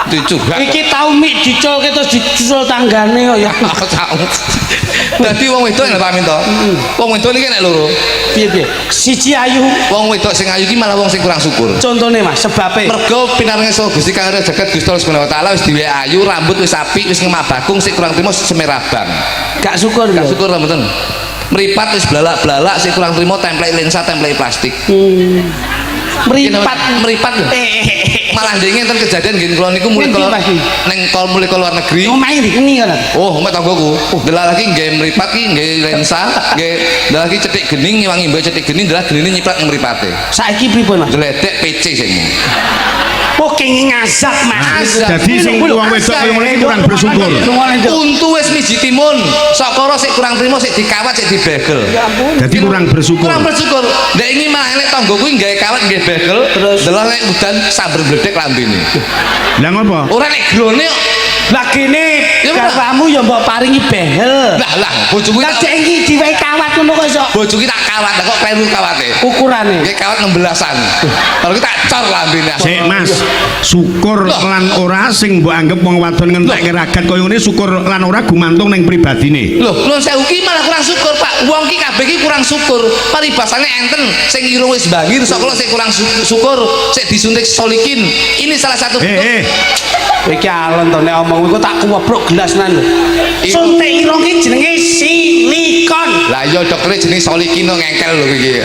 Dicubak. Iki tau mik diculke terus disusul tanggane kok ya. Dadi wong wedok nek pamit to. Wong wedok iki nek loro. Piye? Siji ayu. Wong wedok sing ayu iki malah wong sing kurang syukur. Contone Mas, sebabe. Mergo pinaringe saha Gusti Kang Jagat Gusti Allah Subhanahu wa taala wis diwe ayu, rambut wis apik, wis ngemabakung, sik kurang trimo semerabang. Gak syukur Gak ya. syukur lah mboten. Meripat wis blalak-blalak, sik kurang trimo template lensa, template plastik. Meripat lho. Malah ndenge enten kejadian nggih kula niku mulai kula ning mulai luar negeri. Omahe dikene kan. Oh, omahe tanggoku. Delala iki nggih mripat iki nggih lensa, nggih delala iki cetik gening ngiwangi mbok cetik gening delala genine nyiprat ning mripate. Saiki pripun Mas? Gledek PC sing. Oh kenging ngazab Mas. Jadi sing wong wedok kaya ngene iki kurang bersyukur. Untu wis miji timun, sakara sik kurang trimo sik dikawat sik dibegel. Jadi kurang bersyukur. Kurang bersyukur. Ndek iki malah elek tanggoku nggawe kawat nggih begel, terus delala nek udan sabar bledek lambene. Lah ngopo? Ora nek glone Lah kene garwamu ya mbok paringi behel. lah bojoku Lah cek iki diwehi kawat ngono kok iso. bojoku tak kawat kok kleru kawate. Ukurane. Nggih kawat 16-an. Kalau kita cor lambene. Sik Mas, syukur lan ora sing mbok anggap wong wadon ngentek ragat kaya ngene syukur lan ora gumantung ning pribadine. Lho sewu ki malah kurang syukur, Pak. Wong ki kabeh ki kurang syukur. Paribasane enten sing irung wis bangir, sok kala sing kurang syukur, sik disuntik solikin. Ini salah satu Iki alon to nek omong iku tak kuwebruk gelas nan lho. Suntik irung ki jenenge silikon. Lah iya doktere jenenge solikin ngengkel lho iki.